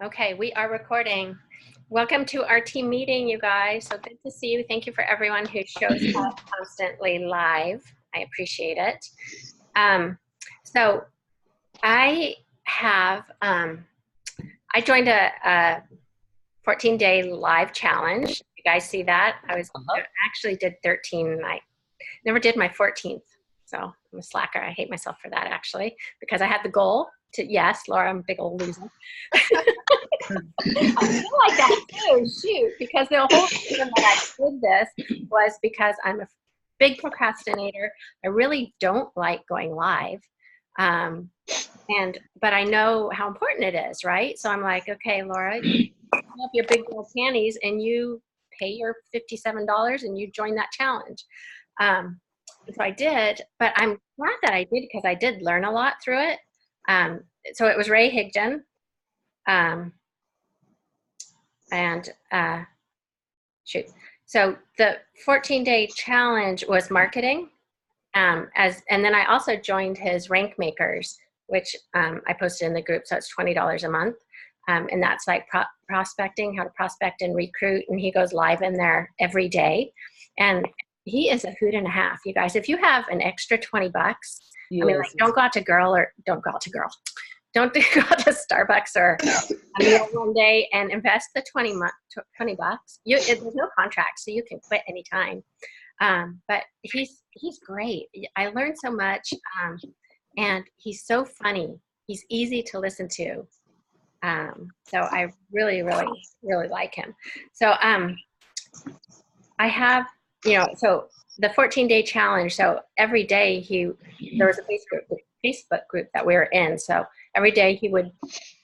Okay, we are recording. Welcome to our team meeting, you guys. So good to see you. Thank you for everyone who shows up constantly live. I appreciate it. So I have, I joined a 14-day live challenge. You guys see that? I actually did 13 and I never did my 14th. So I'm a slacker. I hate myself for that actually, because I had the goal to, yes, Laura, I'm a big old loser. I feel like that too, shoot, because the whole reason that I did this was because I'm a big procrastinator. I really don't like going live. But I know how important it is, right? So I'm like, okay, Laura, you have your big girl panties and you pay your $57 and you join that challenge. So I did, but I'm glad that I did because I did learn a lot through it. So it was Ray Higdon. So the 14-day challenge was marketing, and then I also joined his Rank Makers, which I posted in the group. So it's $20 a month, and that's like prospecting, how to prospect and recruit. And he goes live in there every day, and he is a hoot and a half, you guys. If you have an extra $20, yes. I mean, like, don't go out to don't go to Starbucks or a meal one day and invest the $20. There's no contract, so you can quit anytime. But he's great. I learned so much, and he's so funny. He's easy to listen to. So I really, really, really like him. So I have, so the 14-day challenge. So every day there was a Facebook group that we were in. So every day he would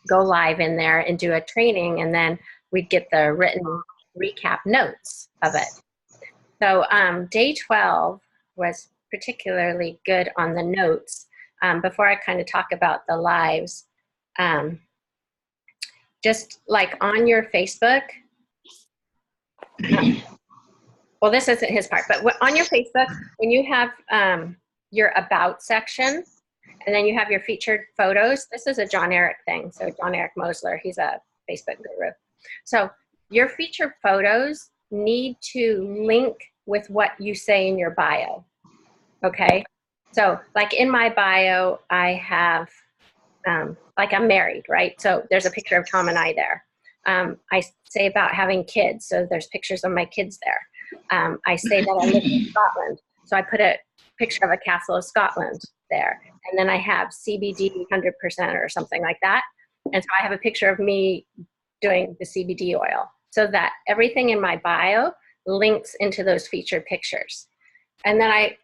go live in there and do a training, and then we'd get the written recap notes of it. So day 12 was particularly good on the notes. Before I kind of talk about the lives, just like on your Facebook, well, this isn't his part, but on your Facebook, when you have your About section, and then you have your featured photos, this is a John Eric thing. So John Eric Mosler, he's a Facebook guru. So your featured photos need to link with what you say in your bio, okay? So like in my bio, I have, like I'm married, right? So there's a picture of Tom and I there. I say about having kids, so there's pictures of my kids there. I say that I live in Scotland, so I put a picture of a castle of Scotland there. And then I have CBD 100% or something like that. And so I have a picture of me doing the CBD oil, so that everything in my bio links into those featured pictures. And then I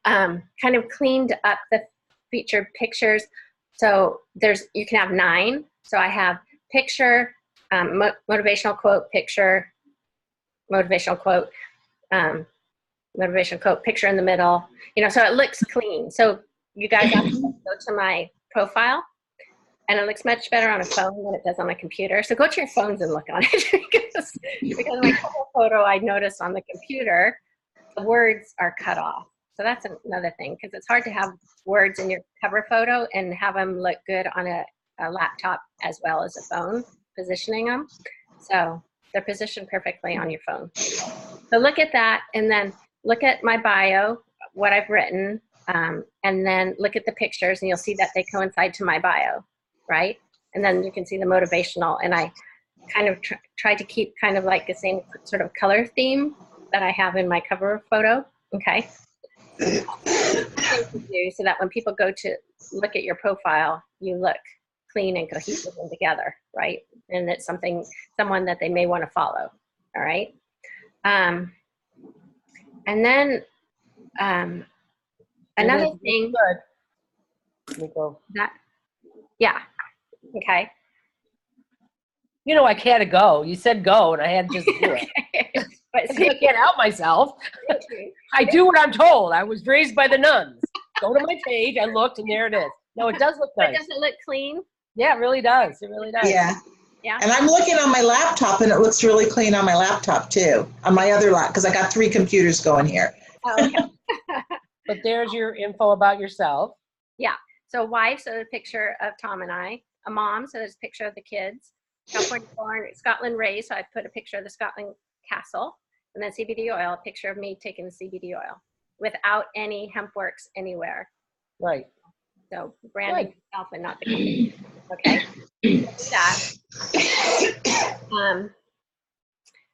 kind of cleaned up the featured pictures. So you can have 9. So I have picture, motivational quote, picture, motivational quote, motivational quote, picture in the middle, so it looks clean. So you guys have to go to my profile, and it looks much better on a phone than it does on a computer. So go to your phones and look on it because my cover photo, I noticed on the computer, the words are cut off. So that's another thing, because it's hard to have words in your cover photo and have them look good on a laptop as well as a phone, positioning them. So they're positioned perfectly on your phone. So look at that, and then look at my bio, what I've written, and then look at the pictures, and you'll see that they coincide to my bio, right? And then you can see the motivational, and I kind of try to keep kind of like the same sort of color theme that I have in my cover photo, okay? So that when people go to look at your profile, you look clean and cohesive and together, right? And it's someone that they may want to follow, all right? And then another thing yeah, okay. I had to go. You said go, and I had to just do it. But see, I can't help myself. I do what I'm told. I was raised by the nuns. Go to my page. I looked, and there it is. No, it does look nice. But does it look clean? Yeah, it really does. It really does. Yeah. Yeah. And I'm looking on my laptop, and it looks really clean on my laptop too. On my other laptop, because I got 3 computers going here. Oh, okay. But there's your info about yourself. Yeah. So wife, so the picture of Tom and I. A mom, so there's a picture of the kids. California born, Scotland raised, so I put a picture of the Scotland castle, and then CBD oil, a picture of me taking the CBD oil without any hemp works anywhere. Right. So branding yourself and not the company. Okay. Do that.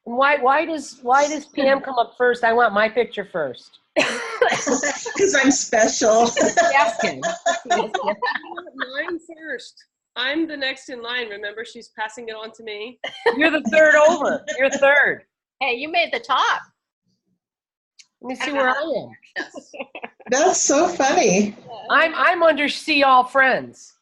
Why does PM come up first? I want my picture first. Because I'm special. Asking. Mine first. I'm the next in line. Remember, she's passing it on to me. You're the third over. You're third. Hey, you made the top. Let me see where I am. Yes. That's so funny. I'm under See All Friends.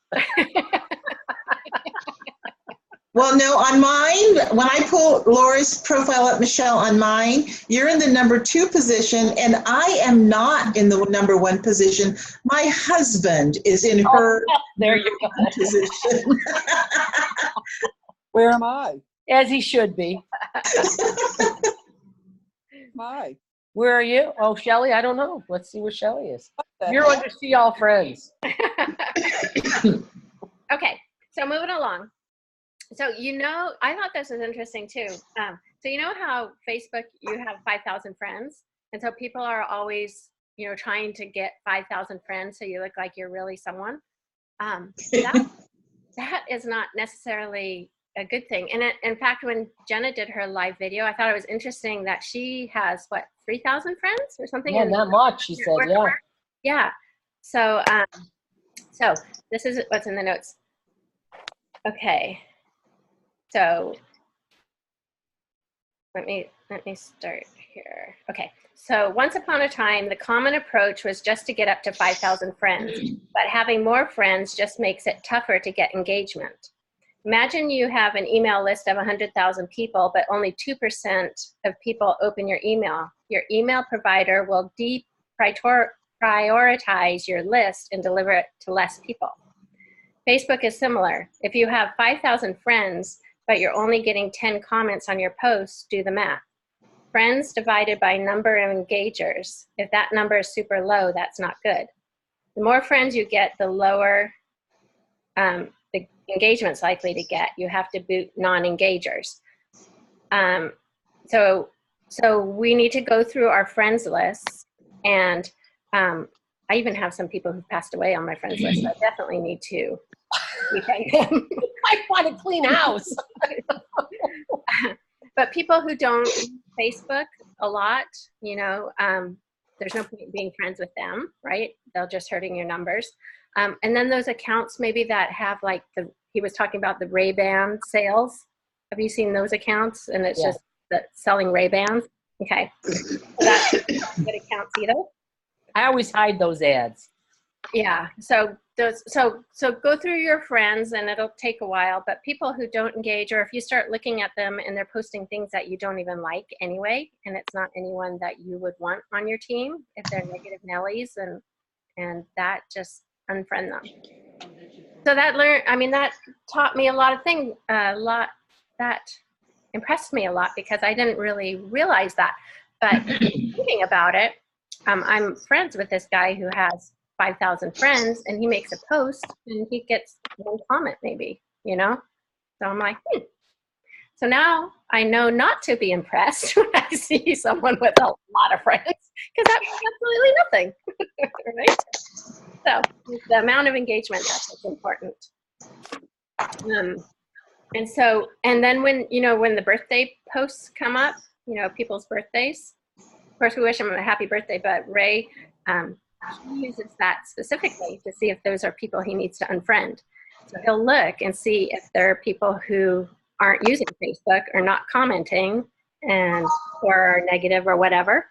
Well, no, on mine, when I pull Laura's profile up, Michelle, on mine, you're in the number 2 position, and I am not in the number 1 position. My husband is in her There you go. position. Where am I? As he should be. Hi. Where are you? Oh, Shelley, I don't know. Let's see where Shelley is. the You're under See All Friends. Okay, so moving along. So, I thought this was interesting too. So you know how Facebook, you have 5,000 friends? And so people are always, trying to get 5,000 friends so you look like you're really someone. That is not necessarily a good thing. And in fact, when Jenna did her live video, I thought it was interesting that she has, 3,000 friends or something? Yeah, not much, she said, yeah. Yeah. So, so this is what's in the notes. Okay. So let me start here. Okay. So once upon a time, the common approach was just to get up to 5,000 friends, but having more friends just makes it tougher to get engagement. Imagine you have an email list of 100,000 people, but only 2% of people open your email. Your email provider will prioritize your list and deliver it to less people. Facebook is similar. If you have 5,000 friends, but you're only getting 10 comments on your posts, do the math. Friends divided by number of engagers. If that number is super low, that's not good. The more friends you get, the lower the engagement's likely to get. You have to boot non-engagers. So we need to go through our friends lists, and I even have some people who've passed away on my friends list. So I definitely need to rethank them. I want a clean house. But people who don't use Facebook a lot, there's no point being friends with them, right? They're just hurting your numbers. And then those accounts maybe that have he was talking about the Ray-Ban sales. Have you seen those accounts? And it's just selling Ray-Bans. Okay. So that's not good accounts either. I always hide those ads. Yeah. So go through your friends, and it'll take a while, but people who don't engage, or if you start looking at them and they're posting things that you don't even like anyway, and it's not anyone that you would want on your team, if they're negative Nellies, and that, just unfriend them. So that taught me a lot of things, that impressed me a lot, because I didn't really realize that. But thinking about it, I'm friends with this guy who has 5,000 friends, and he makes a post and he gets one comment maybe, So I'm like, So now I know not to be impressed when I see someone with a lot of friends, because that means absolutely nothing, right? So the amount of engagement, that's what's important. And then when the birthday posts come up, people's birthdays, of course we wish them a happy birthday, but Ray, he uses that specifically to see if those are people he needs to unfriend. So he'll look and see if there are people who aren't using Facebook or not commenting or are negative or whatever.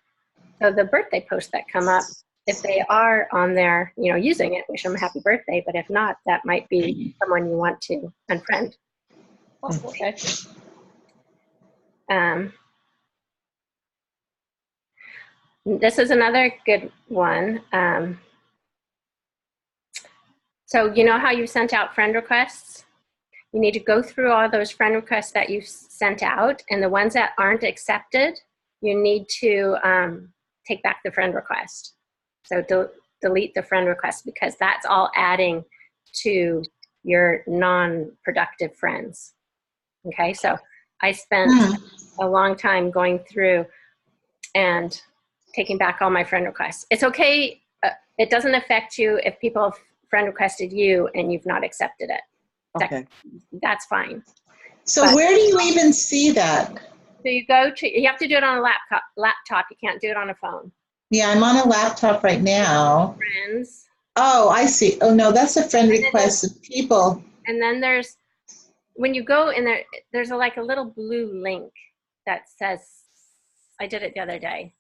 So the birthday posts that come up, if they are on there, using it, wish them a happy birthday. But if not, that might be someone you want to unfriend. Okay. This is another good one. So you know how you sent out friend requests? You need to go through all those friend requests that you sent out, and the ones that aren't accepted, you need to take back the friend request. So delete the friend request, because that's all adding to your non-productive friends. Okay, so I spent Hmm. a long time going through and taking back all my friend requests. It's okay. It doesn't affect you if people have friend requested you and you've not accepted it. Okay. That's fine. So But- where do you even see that? So you have to do it on a laptop. You can't do it on a phone. Yeah, I'm on a laptop right now. Friends. Oh, I see. Oh, no, that's a friend And then request of people. And then when you go in there, there's like a little blue link that says, I did it the other day.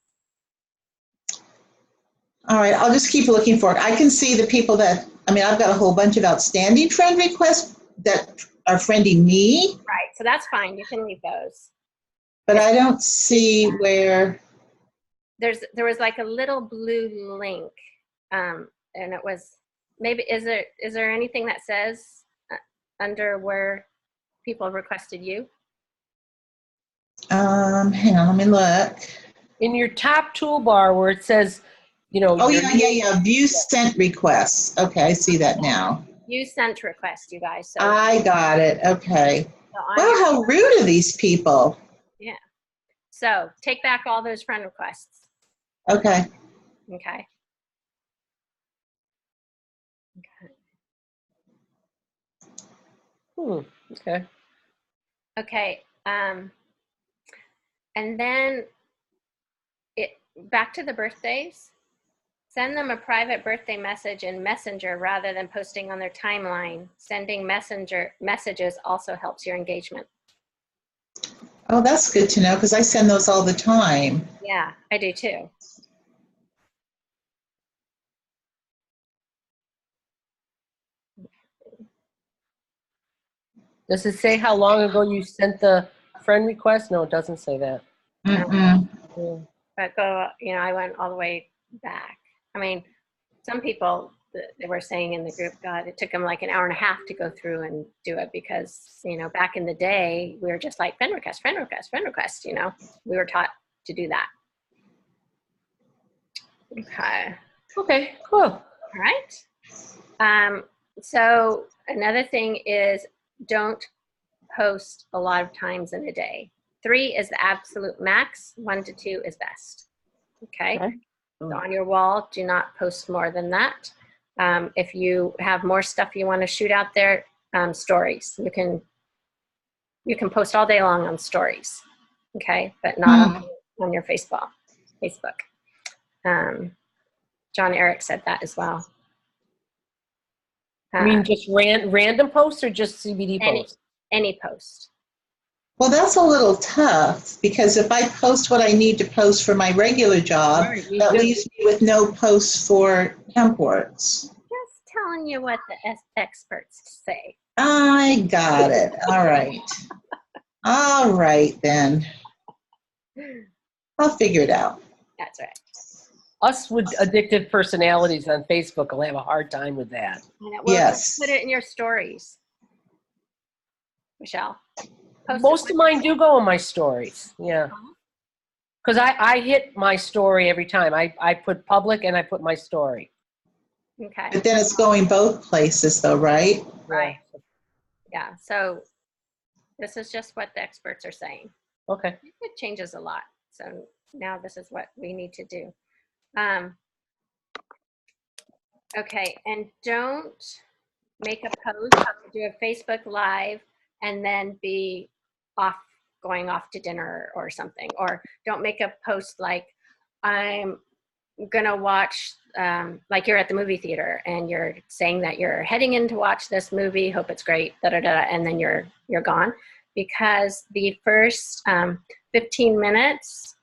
All right, I'll just keep looking for it. I can see the people that, I mean, I've got a whole bunch of outstanding friend requests that are friending me, Right, so that's fine. You can leave those. but I don't see where, There was like a little blue link, and it was maybe is there anything that says under where people requested you? hang on, let me look. In your top toolbar where it says, you know, Oh, your yeah. View sent requests. Okay, I see that now. You sent request, you guys. So, I got it. Okay. so on Wow, your- how rude of these people. so take back all those friend requests. Okay. Okay. Okay. Okay. And then back to the birthdays. Send them a private birthday message in Messenger rather than posting on their timeline. Sending messages also helps your engagement. Oh, that's good to know because I send those all the time. Yeah, I do too. Does it say how long ago you sent the friend request? No, it doesn't say that. Mm-mm. Yeah. But I went all the way back. I mean, some people, they were saying in the group, God, it took them like an hour and a half to go through and do it because, back in the day, we were just like friend request, friend request, friend request, we were taught to do that. Okay. Okay, cool. All right. So another thing is don't post a lot of times in a day. 3 is the absolute max. 1 to 2 is best. Okay. Okay. So on your wall, do not post more than that. If you have more stuff you want to shoot out there, stories. You can post all day long on stories. Okay, but not on your Facebook. John Eric said that as well. I mean, just random posts or just CBD posts? Any post. Well, that's a little tough because if I post what I need to post for my regular job, Right, that leaves me with no posts for HempWorks. Just telling you what the experts say. I got it. All right. All right, then. I'll figure it out. That's right. Us with addictive personalities on Facebook will have a hard time with that. Well, Yes. Put it in your stories, Michelle. Post Most of mine do go in my stories, yeah. Because I hit my story every time. I put public and I put my story. Okay. But then it's going both places, though, right? Right. Yeah. So this is just what the experts are saying. Okay. It changes a lot. So now this is what we need to do. Okay. And don't make a post, do a Facebook Live, and then be going off to dinner or something. Or don't make a post like, I'm gonna watch, like you're at the movie theater and you're saying that you're heading in to watch this movie, hope it's great, and then you're gone. Because the first 15 minutes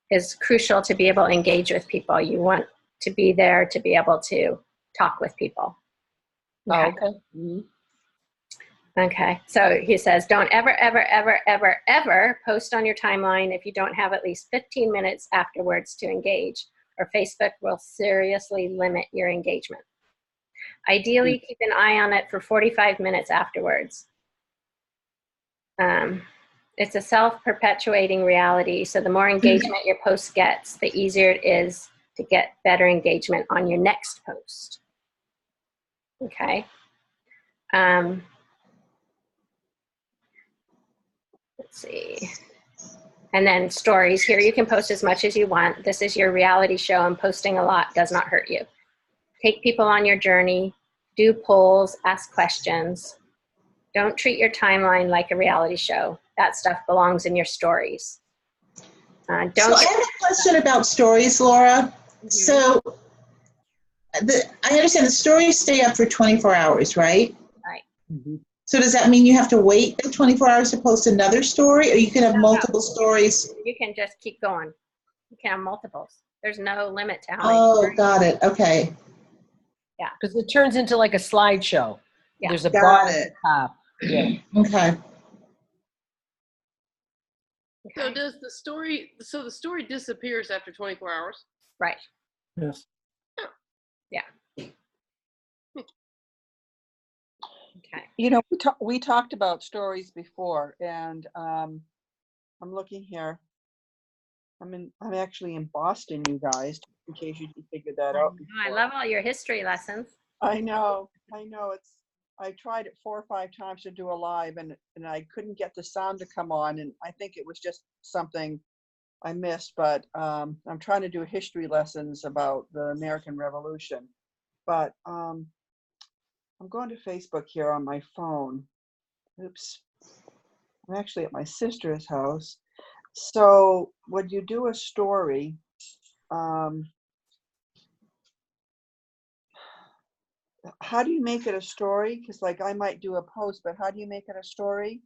is crucial to be able to engage with people. You want to be there to be able to talk with people. Oh, okay. Mm-hmm. Okay, so he says, don't ever, ever, ever, ever, ever post on your timeline if you don't have at least 15 minutes afterwards to engage, or Facebook will seriously limit your engagement. Ideally, keep an eye on it for 45 minutes afterwards. It's a self-perpetuating reality, so the more engagement your post gets, the easier it is to get better engagement on your next post. Okay. let's see. And then stories. Here you can post as much as you want. This is your reality show, and posting a lot does not hurt you. Take people on your journey. Do polls. Ask questions. Don't treat your timeline like a reality show. That stuff belongs in your stories. So I have a question about stories, Laura. Mm-hmm. So I understand the stories stay up for 24 hours, right? Right. Mhm. So does that mean you have to wait the 24 hours to post another story, or you can have multiple stories? You can just keep going. You can have multiples. There's no limit to how many. Oh, stories. got it. Okay. Because it turns into like a slideshow. Yeah. There's a Got bar at it. the top. Yeah. Okay. So Okay. does the story, so the story disappears after 24 hours? Right. Yes. Okay. You know, we talked about stories before, and I'm looking here. I'm actually in Boston, you guys, in case you didn't figure that out. I before. love all your history lessons. I know. I tried it 4 or 5 times to do a live, and I couldn't get the sound to come on, and I think it was just something I missed. But I'm trying to do history lessons about the American Revolution. But I'm going to Facebook here on my phone. Oops. I'm actually at my sister's house. So when you do a story, how do you make it a story? Because like I might do a post, but how do you make it a story?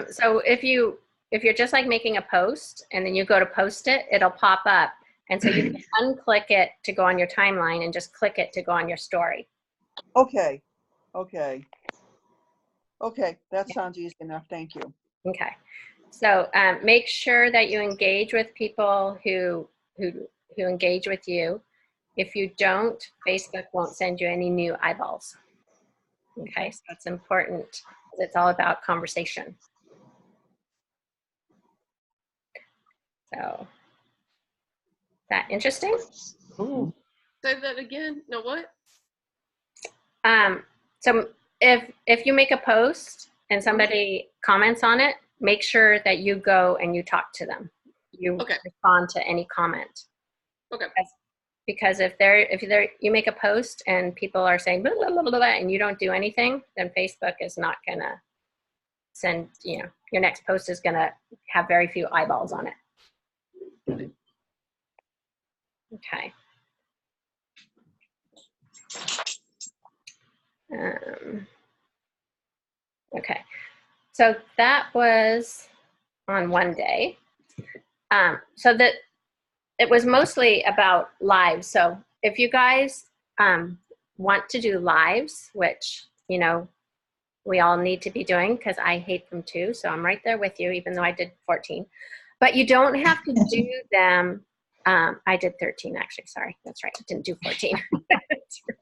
So if you're just like making a post and then you go to post it, it'll pop up. And so you can unclick it to go on your timeline and just click it to go on your story. Okay. That sounds easy enough. Thank you. Okay. So make sure that you engage with people who engage with you. If you don't, Facebook won't send you any new eyeballs. Okay, so that's important. It's all about conversation. So, is that interesting? Ooh. Say that again. No, what? So if you make a post and somebody comments on it, make sure that you go and you talk to them. You respond to any comment. Okay. Because if you make a post and people are saying blah, blah, blah, blah, blah, and you don't do anything, then Facebook is not gonna send, your next post is gonna have very few eyeballs on it. Okay. Okay. So that was on one day. So that it was mostly about lives. So if you guys want to do lives, which, we all need to be doing because I hate them too. So I'm right there with you, even though I did 14. But you don't have to do them. I did 13, actually. Sorry. That's right. I didn't do 14. That's right.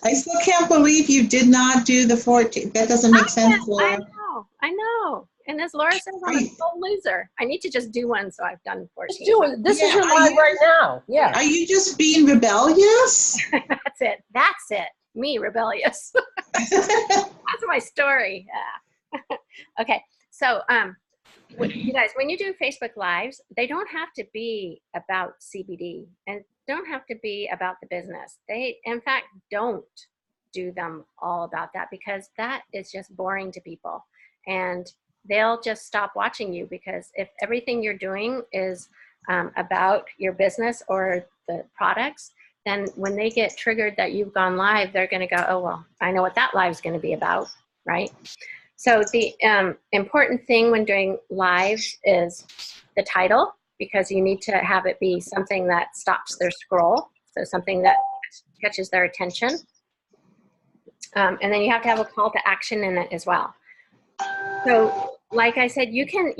I still can't believe you did not do the 14. That doesn't make sense, Laura. I know. And as Laura says, I'm a total loser. I need to just do one, so I've done 14. Let's do it. This is your live right now. Yeah. Are you just being rebellious? That's it. Me, rebellious. That's my story. Yeah. Okay. So, you guys, when you do Facebook Lives, they don't have to be about CBD and don't have to be about the business. They, in fact, don't do them all about that because that is just boring to people. And they'll just stop watching you because if everything you're doing is about your business or the products, then when they get triggered that you've gone live, they're going to go, oh, well, I know what that live is going to be about, right? So the important thing when doing lives is the title, because you need to have it be something that stops their scroll, so something that catches their attention. And then you have to have a call to action in it as well. So like I said, you can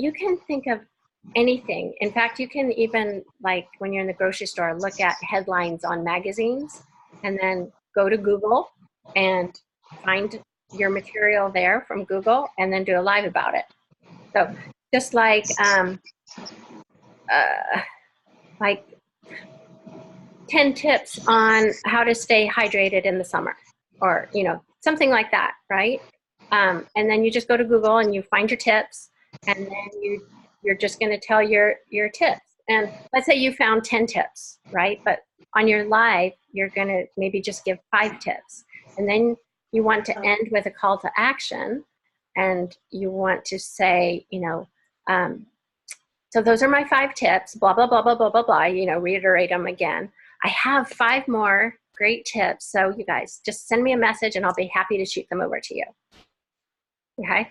think of anything. In fact, you can even, like when you're in the grocery store, look at headlines on magazines and then go to Google and find your material there from Google and then do a live about it. So just like 10 tips on how to stay hydrated in the summer, or something like that, right? And then you just go to Google and you find your tips and then you're just going to tell your tips. And let's say you found 10 tips, right? But on your live, you're going to maybe just give 5 tips. And then you want to end with a call to action, and you want to say, so those are my 5 tips, blah, blah, blah, blah, blah, blah, blah, reiterate them again. I have 5 more great tips. So you guys just send me a message and I'll be happy to shoot them over to you. Okay?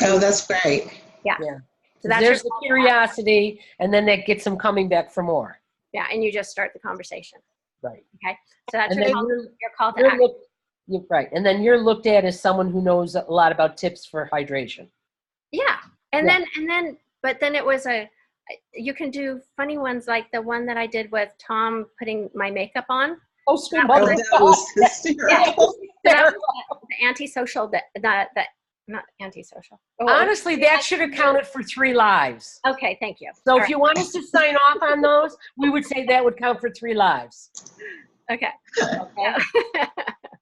Oh, that's great. Yeah. Yeah. So that's There's your the curiosity, and then that gets them coming back for more. Yeah, and you just start the conversation. Right. Okay? So that's And your then call to you're action. right. And then you're looked at as someone who knows a lot about tips for hydration. Yeah. And Yeah. then but then it was you can do funny ones like the one that I did with Tom putting my makeup on. Oh, sweet Oh, mother. that was hysterical. That was the antisocial, not antisocial. Oh, Honestly, that should have counted for 3 lives. okay, thank you. So All if right. you want us to sign off on those, we would say that would count for 3 lives. Okay. Okay?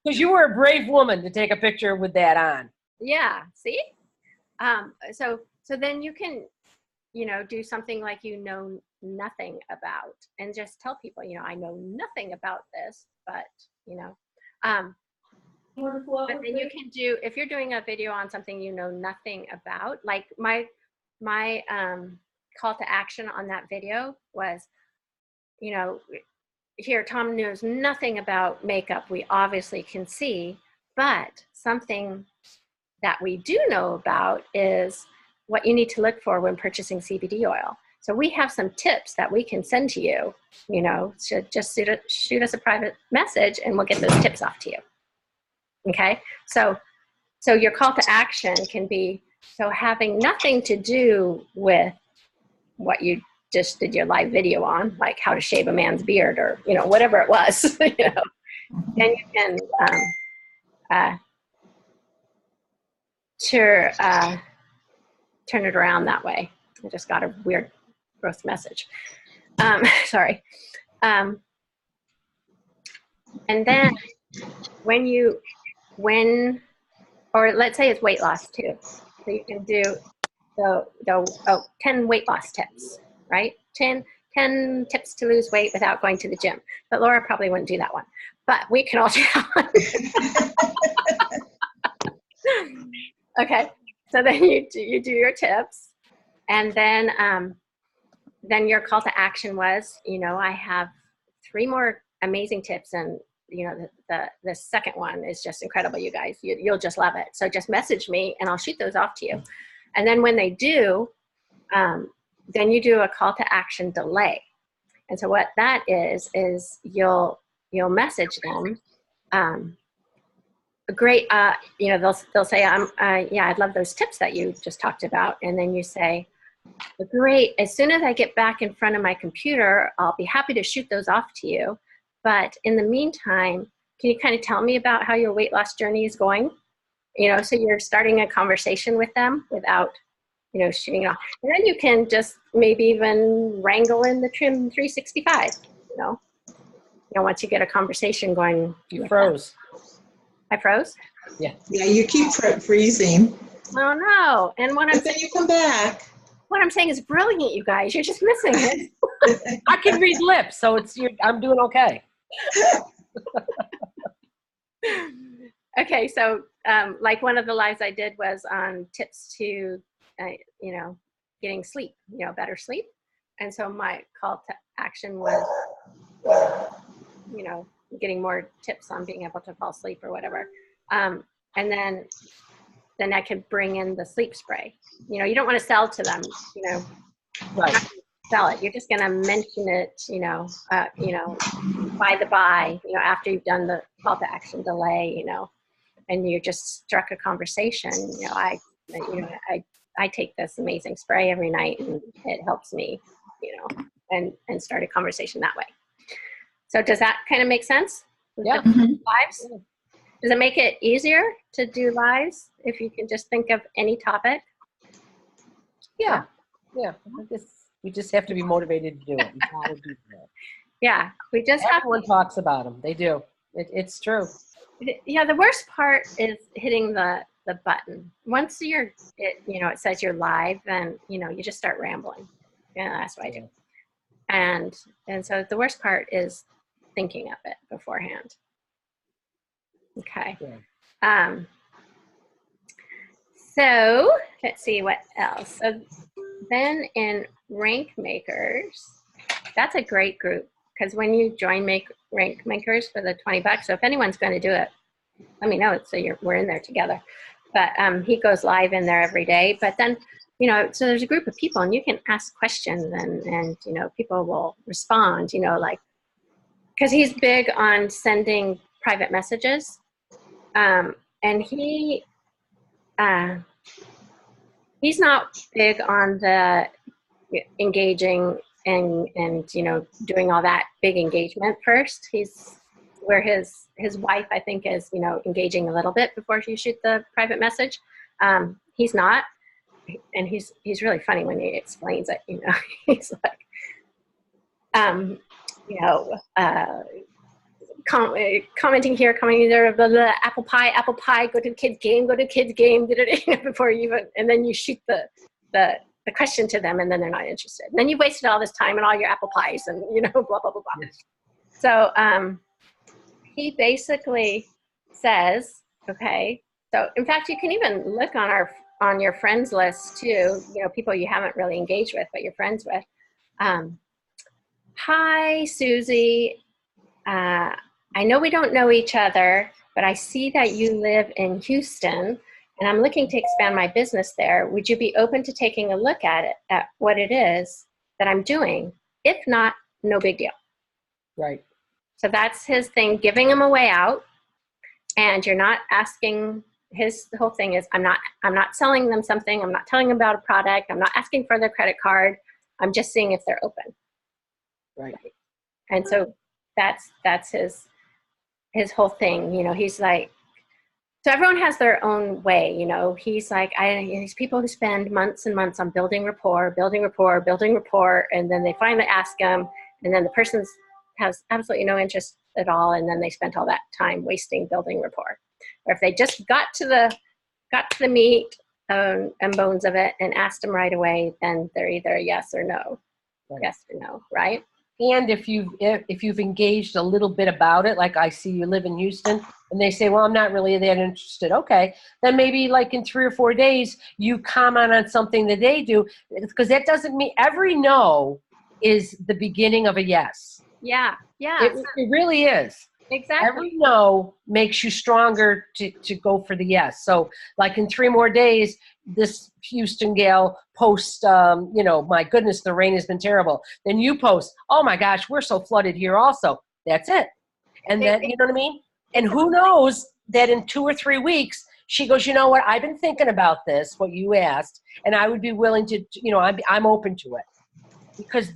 Because you were a brave woman to take a picture with that on. Yeah, see? So then you can, do something like nothing about, and just tell people, I know nothing about this, but, but then you can do, if you're doing a video on something you know nothing about, like my call to action on that video was, here, Tom knows nothing about makeup, we obviously can see, but something that we do know about is what you need to look for when purchasing CBD oil. So we have some tips that we can send to you, so just shoot us a private message and we'll get those tips off to you. Okay, so your call to action can be, so having nothing to do with what you just did your live video on, like how to shave a man's beard or, whatever it was, then you can turn it around that way. I just got a weird gross message. Sorry. And then or let's say it's weight loss too. So you can do 10 weight loss tips, right? 10 tips to lose weight without going to the gym. But Laura probably wouldn't do that one. But we can all do that one. Okay. So then you do your tips, and then your call to action was, I have 3 more amazing tips, and the second one is just incredible, you guys. You'll just love it. So just message me, and I'll shoot those off to you. And then when they do, then you do a call to action delay. And so what that is you'll message them. Great, they'll say, I'd love those tips that you just talked about. And then you say, great, as soon as I get back in front of my computer, I'll be happy to shoot those off to you. But in the meantime, can you kind of tell me about how your weight loss journey is going? So you're starting a conversation with them without, shooting it off. And then you can just maybe even wrangle in the Trim 365, once you get a conversation going. You froze. I froze? Yeah. Yeah, you keep freezing. Oh no. And But then you come back. what I'm saying is brilliant, you guys. You're just missing it. I can read lips, so I'm doing okay. Okay, so like one of the lives I did was on tips to, getting sleep, better sleep. And so my call to action was, getting more tips on being able to fall asleep or whatever. And then I could bring in the sleep spray. You don't want to sell to them, Right. sell it. You're just going to mention it, by the by, after you've done the call to action delay, and you just struck a conversation. I take this amazing spray every night and it helps me, and start a conversation that way. So does that kind of make sense? Yeah. Lives? Does it make it easier to do lives if you can just think of any topic? Yeah. Yeah. We just have to be motivated to do it. We gotta do that. Yeah, we just Everyone talks about them. They do. It's true. Yeah, the worst part is hitting the the button. Once it says you're live, then, you just start rambling. Yeah, that's what I do. And so the worst part is thinking of it beforehand. Okay. Yeah. So let's see what else. So then in Rank Makers, that's a great group, because when you join Rank Makers for the $20, so if anyone's going to do it, let me know. So we're in there together. But he goes live in there every day. But then, so there's a group of people, and you can ask questions, and people will respond. Because he's big on sending private messages, and he's not big on the engaging and doing all that big engagement first. He's where his wife, I think, is engaging a little bit before you shoot the private message. He's not, and he's really funny when he explains it. He's like, commenting here, commenting there, blah, blah, apple pie, go to the kids game, before you even, and then you shoot the question to them, and then they're not interested. And then you wasted all this time and all your apple pies and, blah, blah, blah, blah. Yes. So he basically says, okay, so in fact, you can even look on your friends list too, people you haven't really engaged with, but you're friends with. Hi, Susie. I know we don't know each other, but I see that you live in Houston, and I'm looking to expand my business there. Would you be open to taking a look at what it is that I'm doing? If not, no big deal. Right. So that's his thing, giving him a way out. And you're not asking, his whole thing is, I'm not selling them something. I'm not telling them about a product. I'm not asking for their credit card. I'm just seeing if they're open. Right. And so that's his whole thing. He's like, so everyone has their own way. He's like, these people who spend months and months on building rapport, and then they finally ask him, and then the person has absolutely no interest at all, and then they spent all that time wasting building rapport. Or if they just got to the meat and bones of it and asked them right away, then they're either yes or no. Right. Yes or no, right? And if you've engaged a little bit about it, like I see you live in Houston, and they say, well, I'm not really that interested. Okay, then maybe like in 3 or 4 days, you comment on something that they do, because that doesn't mean every no is the beginning of a yes. Yeah. It really is. Exactly. Every no makes you stronger to go for the yes. So like in 3 more days, this Houston gal posts, my goodness, the rain has been terrible. Then you post, oh my gosh, we're so flooded here also. That's it. And then, you know what I mean? And who knows that in 2 or 3 weeks, she goes, you know what, I've been thinking about this, what you asked, and I would be willing to, I'm open to it. Because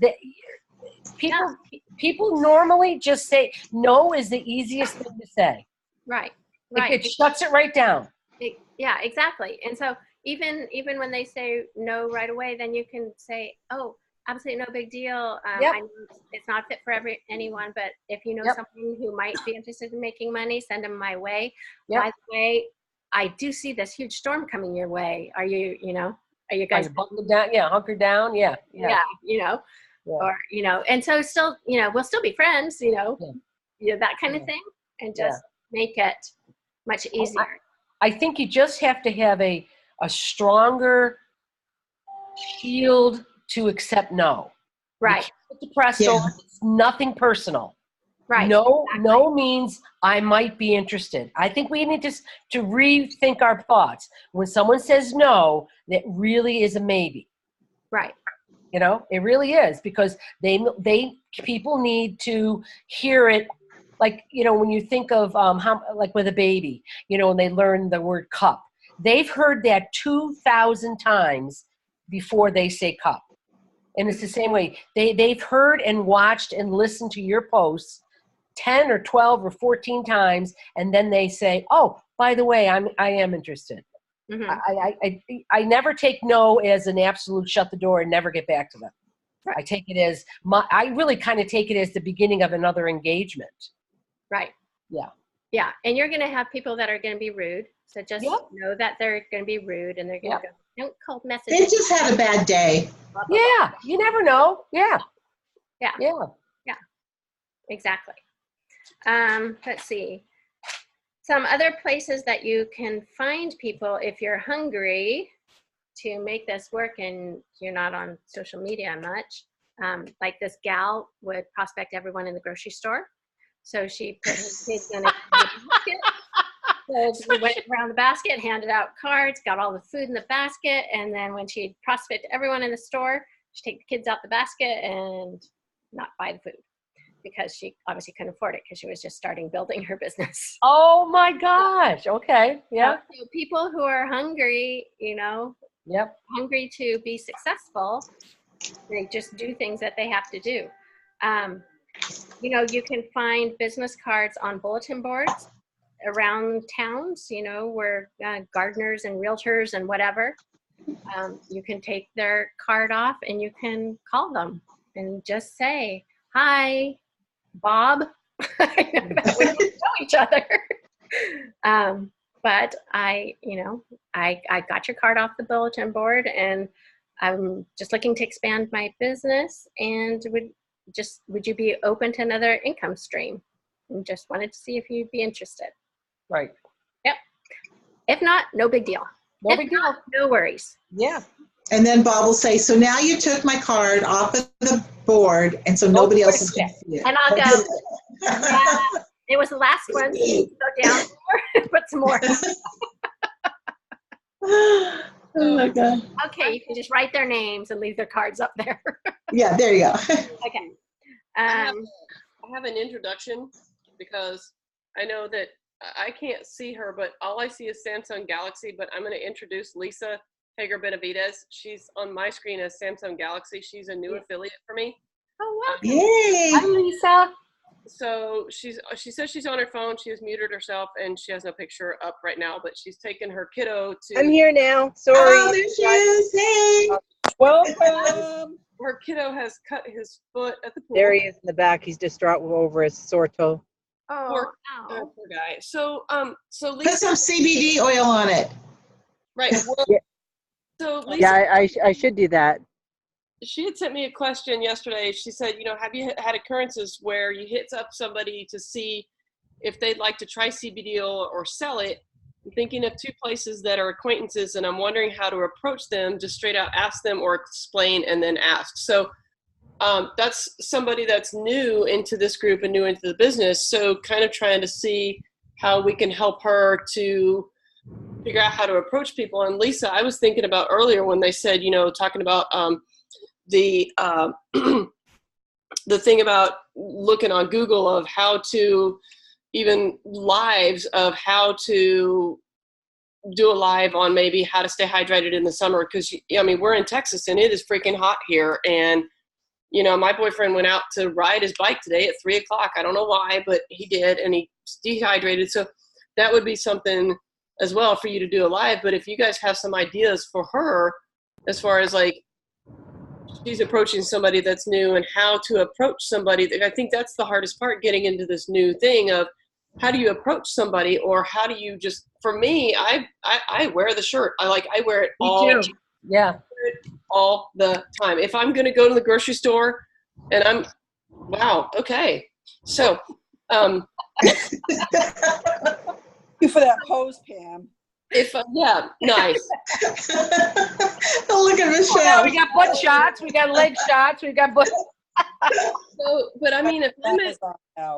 people normally just say no is the easiest thing to say. Right. It shuts it right down. Yeah, exactly. And so even when they say no right away, then you can say, oh, absolutely no big deal. Yep. I know it's not fit for anyone, but if you know Yep. someone who might be interested in making money, send them my way. Yep. By the way, I do see this huge storm coming your way. Are you guys buckled down? Yeah, hunkered down. Yeah. Yeah. Or, and so still, we'll still be friends, that kind of thing, and just make it much easier. I think you just have to have a stronger shield to accept no. Right. You can't put the press on. It's nothing personal. Right. No, exactly. No means I might be interested. I think we need to rethink our thoughts. When someone says no, that really is a maybe. Right. It really is, because people need to hear it. Like, when you think of like with a baby, when they learn the word cup, they've heard that 2,000 times before they say cup. And it's the same way. They've heard and watched and listened to your posts 10 or 12 or 14 times, and then they say, oh, by the way, I am interested. Mm-hmm. I never take no as an absolute shut the door and never get back to them. Right. I take it as I really kind of take it as the beginning of another engagement. Right. Yeah. Yeah. And you're going to have people that are going to be rude. So just Yep. know that they're going to be rude and they're going to Yep. go, don't call They messages. just had a bad day. Blah, blah, blah. Yeah, you never know. Yeah. Yeah. Yeah. Exactly. Let's see. Some other places that you can find people if you're hungry to make this work and you're not on social media much. Like this gal would prospect everyone in the grocery store. So she put her kids in a basket. So we went around the basket, handed out cards, got all the food in the basket, and then when she'd prospect everyone in the store, she'd take the kids out the basket and not buy the food because she obviously couldn't afford it because she was just starting building her business. Oh my gosh. Okay. Yeah. So people who are hungry, Yep. hungry to be successful, they just do things that they have to do. You can find business cards on bulletin boards around towns, where gardeners and realtors and whatever. You can take their card off and you can call them and just say, hi, Bob. We don't know each other. But I got your card off the bulletin board and I'm just looking to expand my business and would you be open to another income stream? And just wanted to see if you'd be interested. Right. Yep. If not, no big deal. No If big deal. not, no worries. Yeah. And then Bob will say, so now you took my card off of the board, and so nobody else is going to see it. And I'll go, yeah, it was the last one. So you go down more, put some more. Oh my God. Okay, you can just write their names and leave their cards up there. Yeah, there you go. Okay. I have an introduction because I know that I can't see her, but all I see is Samsung Galaxy, but I'm going to introduce Lisa Hager Benavides. She's on my screen as Samsung Galaxy. She's a new affiliate for me. Oh, wow. Yay. Hi, Lisa. So she says she's on her phone. She has muted herself and she has no picture up right now, but she's taken her kiddo to. I'm here now. Sorry. Oh, there she is. Hey. Welcome. Her kiddo has cut his foot at the pool. There he is in the back. He's distraught over his sore toe. Oh, Poor wow. poor guy. So Put Lisa, some CBD oil on it. right. Well, Yeah. So Lisa, Yeah, I should do that. she had sent me a question yesterday. She said, have you had occurrences where you hit up somebody to see if they'd like to try CBD oil or sell it? I'm thinking of two places that are acquaintances, and I'm wondering how to approach them. Just straight out ask them or explain and then ask. So that's somebody that's new into this group and new into the business. So kind of trying to see how we can help her to figure out how to approach people. And Lisa, I was thinking about earlier when they said, talking about the thing about looking on Google of how to even lives of how to do a live on maybe how to stay hydrated in the summer. Cause we're in Texas and it is freaking hot here. And, my boyfriend went out to ride his bike today at 3:00. I don't know why, but he did. And he's dehydrated. So that would be something as well for you to do a live. But if you guys have some ideas for her, as far as like, she's approaching somebody that's new and how to approach somebody. I think that's the hardest part, getting into this new thing of how do you approach somebody, or how do you just, for me, I wear the shirt. I wear it all the time. If I'm going to go to the grocery store and wow. Okay. So, Thank you for that pose, Pam. nice. Oh, look at Yeah, Michelle. we got butt shots. We got leg shots. We got butt. So, but if I'm at Now.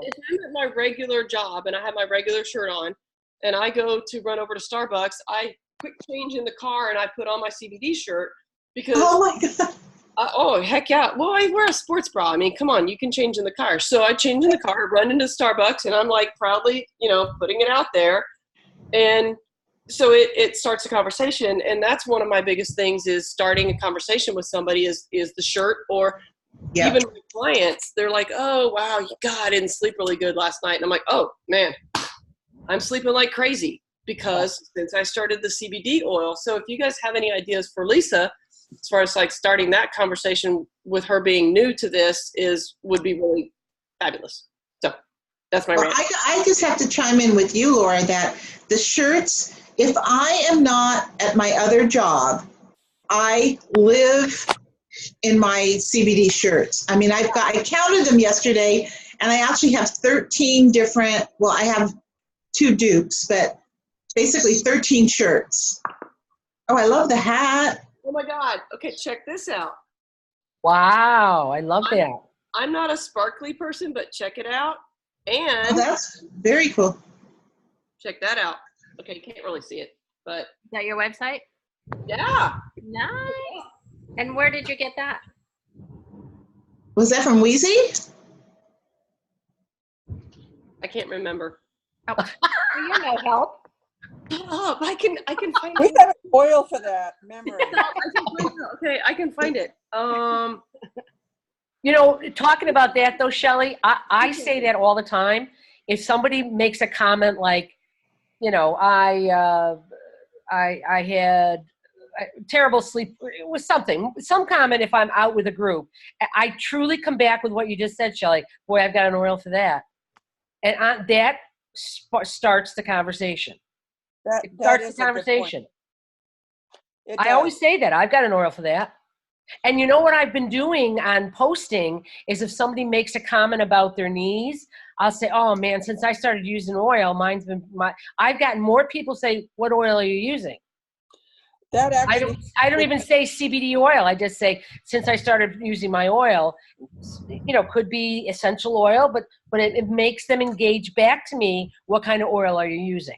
my regular job and I have my regular shirt on and I go to run over to Starbucks, I quick change in the car and I put on my CBD shirt because, Oh my God. heck yeah. Well, I wear a sports bra. Come on, you can change in the car. So I change in the car, run into Starbucks, and I'm like proudly, putting it out there. And so it starts a conversation. And that's one of my biggest things, is starting a conversation with somebody is the shirt. Or Yeah. even my clients, they're like, oh, wow, God, I didn't sleep really good last night. And I'm like, oh, man, I'm sleeping like crazy because since I started the CBD oil. So if you guys have any ideas for Lisa, as far as like starting that conversation with her being new to this, would be really fabulous. So That's my Well, rant. I just have to chime in with you, Laura, that the shirts, if I am not at my other job, I live in my CBD shirts. I mean, I counted them yesterday, and I actually have 13 different, well, I have 2 dupes, but basically 13 shirts. Oh, I love the hat. Oh my God. Okay, check this out. Wow, I love that. I'm not a sparkly person, but check it out. Oh, And that's very cool. check that out. Okay, you can't really see it, but Is that your website? yeah. Nice. And where did you get that? Was that from Wheezy? I can't remember. Oh, well, you're no help. Shut up. I can find We it. have an oil for that memory. Okay, I can find it. You know, talking about that though, Shelley, I say that all the time. If somebody makes a comment like, you know, I had terrible sleep, it was some comment if I'm out with a group, I truly come back with what you just said, Shelley. Boy, I've got an oil for that. And that starts the conversation. It starts the conversation. I always say that. I've got an oil for that. And you know what I've been doing on posting is if somebody makes a comment about their knees, I'll say, oh man, since I started using oil, I've gotten more people say, what oil are you using? That actually, I don't even say CBD oil. I just say, since I started using my oil, you know, could be essential oil, but it makes them engage back to me. What kind of oil are you using?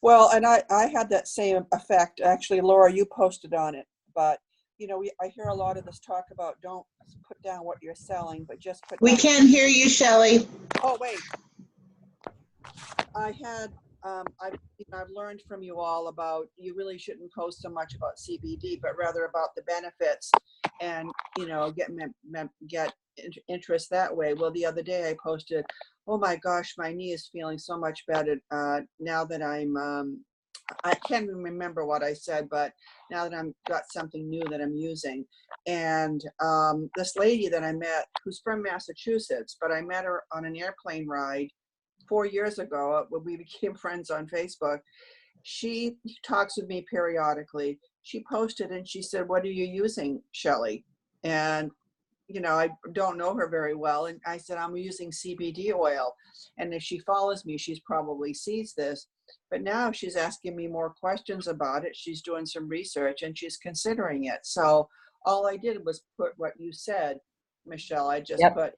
well, and I had that same effect. Actually, Laura, you posted on it, but you know, I hear a lot of this talk about don't put down what you're selling, but just put We down. can't hear you, Shelley. Oh, wait. I had, I've learned from you all about, you really shouldn't post so much about CBD, but rather about the benefits and, you know, get interest that way. Well, the other day I posted, oh my gosh, my knee is feeling so much better now that I can't even remember what I said, but now that I've got something new that I'm using. And this lady that I met, who's from Massachusetts, but I met her on an airplane ride 4 years ago when we became friends on Facebook. She talks with me periodically. She posted and she said, what are you using, Shelley? And you know, I don't know her very well. And I said, I'm using CBD oil. And if she follows me, she's probably sees this. But now she's asking me more questions about it. She's doing some research and she's considering it. So all I did was put what you said, Michelle. I just put,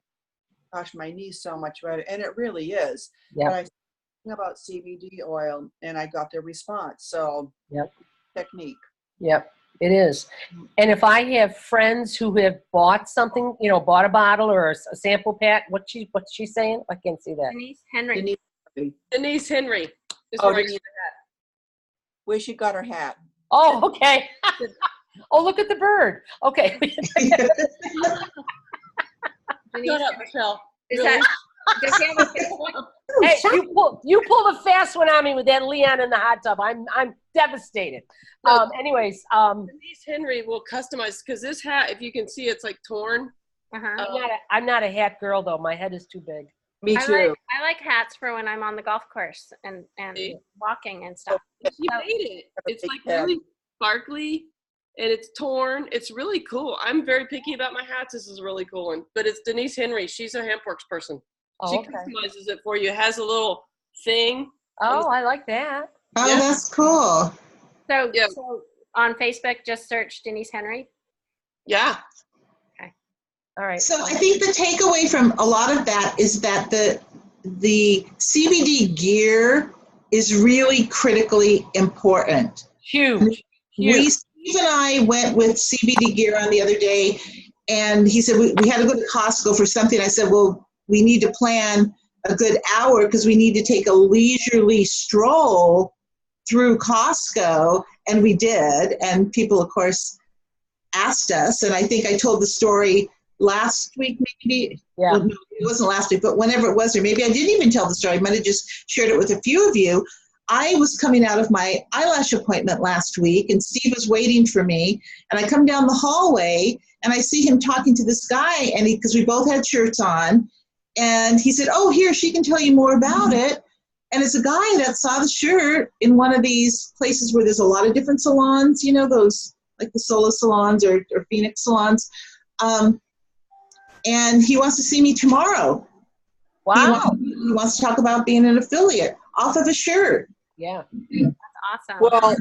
gosh, my knee's so much better. And it really is. But I said about CBD oil and I got the response. So technique. Yep, it is. And if I have friends who have bought something, you know, bought a bottle or a sample pack, what's she saying? I can't see that. Denise Henry. Denise Henry. Where she got her hat. Oh, okay. Oh, look at the bird. Okay. Shut up, Michelle. Is that, does he have a Facebook? Hey, you pull the fast one on me with that Leon in the hot tub. I'm devastated. Anyways, Denise Henry will customize, because this hat, if you can see, it's like torn. I'm not a hat girl though. My head is too big. Me too. I like hats for when I'm on the golf course and walking and stuff. She made it. It's like really sparkly and it's torn. It's really cool. I'm very picky about my hats. This is a really cool one. But it's Denise Henry. She's a HempWorks person. She customizes it for you. It has a little thing. Oh, I like that. Oh, that's cool. So on Facebook, just search Denise Henry. Yeah. All right. So I think the takeaway from a lot of that is that the CBD gear is really critically important. Huge. Steve and I went with CBD gear on the other day, and he said we had to go to Costco for something. I said, well, we need to plan a good hour because we need to take a leisurely stroll through Costco, and we did. And people, of course, asked us, and I think I told the story last week, maybe. Yeah. Well, no, it wasn't last week, but whenever it was, or maybe I didn't even tell the story. I might have just shared it with a few of you. I was coming out of my eyelash appointment last week, and Steve was waiting for me, and I come down the hallway, and I see him talking to this guy, and because we both had shirts on, And he said, oh, here, she can tell you more about it. And it's a guy that saw the shirt in one of these places where there's a lot of different salons, you know, those like the Sola salons or Phoenix salons. And he wants to see me tomorrow. Wow. He wants to talk about being an affiliate off of a shirt. Yeah. Awesome. Well,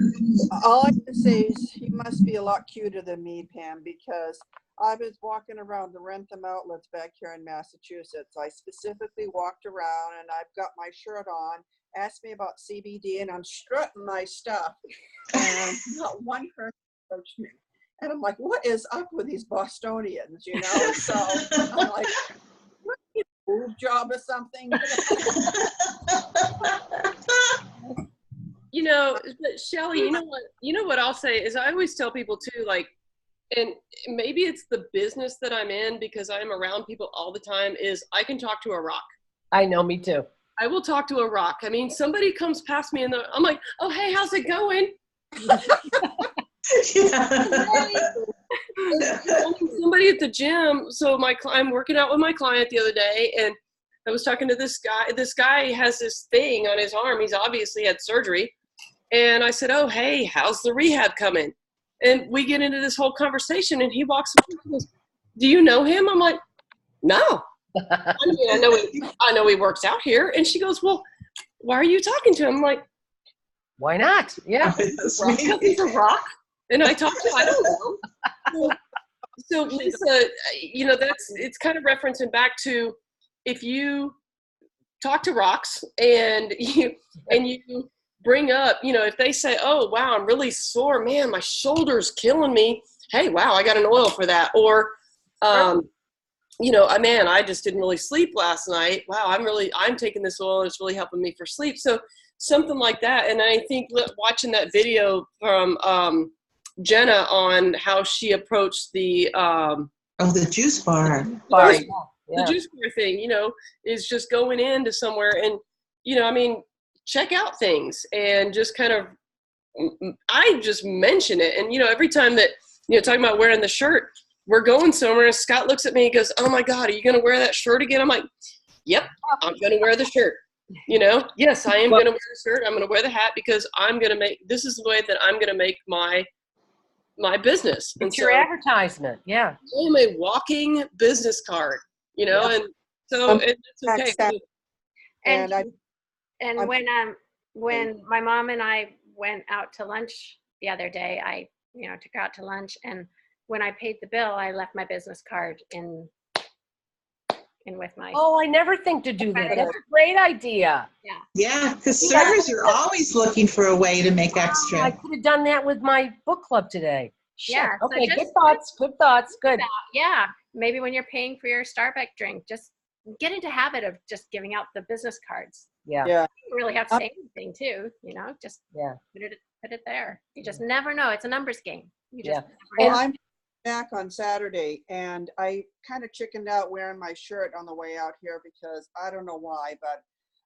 all I can say is he must be a lot cuter than me, Pam, because I was walking around the Rentham outlets back here in Massachusetts. I specifically walked around and I've got my shirt on, asked me about CBD, and I'm strutting my stuff. And not one person approached me. And I'm like, what is up with these Bostonians, you know? So I'm like, what, a boob job or something? You know, but Shelley, you know what I'll say is I always tell people too, like, and maybe it's the business that I'm in because I'm around people all the time, is I can talk to a rock. I know, me too. I will talk to a rock. I mean, somebody comes past me and I'm like, oh, hey, how's it going? Somebody at the gym. So I'm working out with my client the other day, and I was talking to this guy. This guy has this thing on his arm. He's obviously had surgery. And I said, oh, hey, how's the rehab coming? And we get into this whole conversation, and he walks up and goes, do you know him? I'm like, no. I mean, I know he works out here. And she goes, well, why are you talking to him? I'm like, why not? Yeah. because he's a rock. And I talked to him, I don't know. So Lisa, you know, it's kind of referencing back to if you talk to rocks and you bring up, you know, if they say, oh, wow, I'm really sore, man, my shoulder's killing me. Hey, wow, I got an oil for that. Or, you know, man, I just didn't really sleep last night. Wow, I'm taking this oil and it's really helping me for sleep. So something like that. And I think watching that video from Jenna on how she approached the the juice bar. The juice bar thing, you know, is just going into somewhere and, you know, I mean, check out things and just kind of, I just mention it. And, you know, every time that, you know, talking about wearing the shirt, we're going somewhere and Scott looks at me and goes, oh my God, are you going to wear that shirt again? I'm like, yep, I'm going to wear the shirt. You know, yes, I am going to wear the shirt. I'm going to wear the hat because this is the way that I'm going to make my business. It's your advertisement. Yeah. I am a walking business card, you know, and so and it's okay. And when my mom and I went out to lunch the other day, I, you know, took her out to lunch, and when I paid the bill, I left my business card in with my. Oh, I never think to do that. That's a great idea. Yeah. Yeah, because servers are always looking for a way to make extra. I could have done that with my book club today. Shit. Yeah. So Okay. Good thoughts. Good thoughts. Good. Yeah. Maybe when you're paying for your Starbucks drink, just get into habit of just giving out the business cards. Yeah. You don't really have to say anything too, you know, just put it there. You just never know. It's a numbers game. You just never know. I'm back on Saturday, and I kind of chickened out wearing my shirt on the way out here because I don't know why, but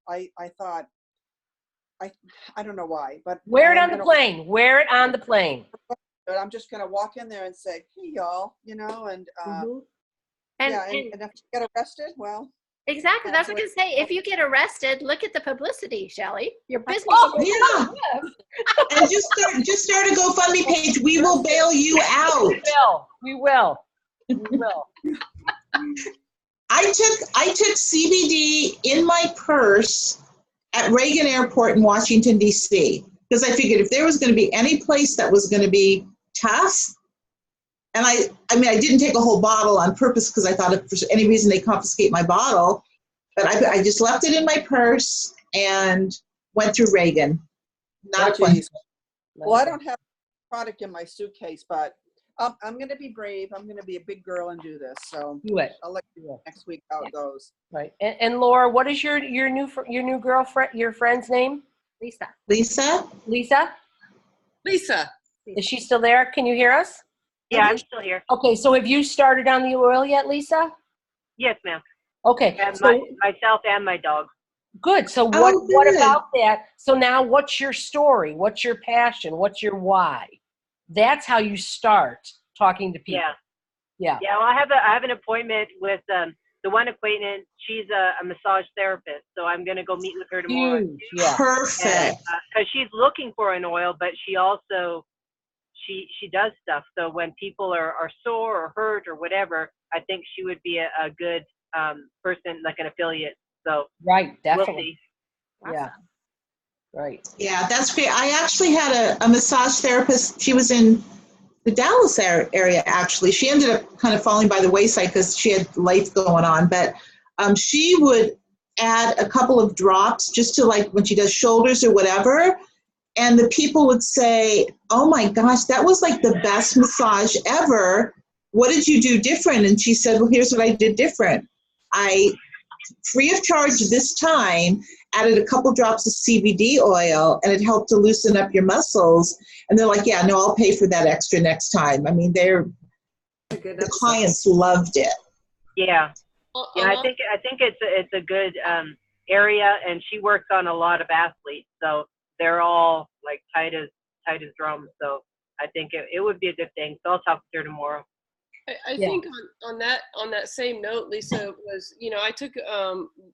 I thought, I don't know why, but wear it on the plane. Wear it on the plane. I'm just going to walk in there and say, hey, y'all, you know, and and if you get arrested, well. Exactly. That's what I was going to say. If you get arrested, look at the publicity, Shelley. Your business. Yeah. And just start a GoFundMe page. We will bail you out. We will. I took CBD in my purse at Reagan Airport in Washington, D.C. because I figured if there was going to be any place that was going to be tough, and I mean, I didn't take a whole bottle on purpose because I thought if for any reason they confiscate my bottle, but I just left it in my purse and went through Reagan. Not a question. Well, I don't have product in my suitcase, but I'm going to be brave. I'm going to be a big girl and do this. So do it. I'll let you know next week how it goes. Right. And Laura, what is your new girlfriend, your friend's name? Lisa. Is she still there? Can you hear us? Yeah, I'm still here. Okay, so have you started on the oil yet, Lisa? Yes, ma'am. Okay. And so, myself and my dog. Good. So what about that? So now what's your story? What's your passion? What's your why? That's how you start talking to people. Yeah. Well, I have an appointment with the one acquaintance, she's a massage therapist, so I'm gonna go meet with her tomorrow. Huge, yeah. Perfect. Because she's looking for an oil, but she also she does stuff. So when people are sore or hurt or whatever, I think she would be a good person, like an affiliate. So Right, we'll definitely. see. Yeah. Right. Yeah, that's great. I actually had a massage therapist. She was in the Dallas area, actually. She ended up kind of falling by the wayside because she had life going on. But she would add a couple of drops just to, like, when she does shoulders or whatever. And the people would say, oh my gosh, that was like the best massage ever. What did you do different? And she said, well, here's what I did different. I, free of charge this time, added a couple drops of CBD oil, and it helped to loosen up your muscles. And they're like, yeah, no, I'll pay for that extra next time. I mean, the clients loved it. Yeah. Yeah, I think it's a good area, and she works on a lot of athletes, so they're all like tight as drums. So I think it would be a good thing. So I'll talk to her tomorrow. I think on that same note, Lisa, was, I took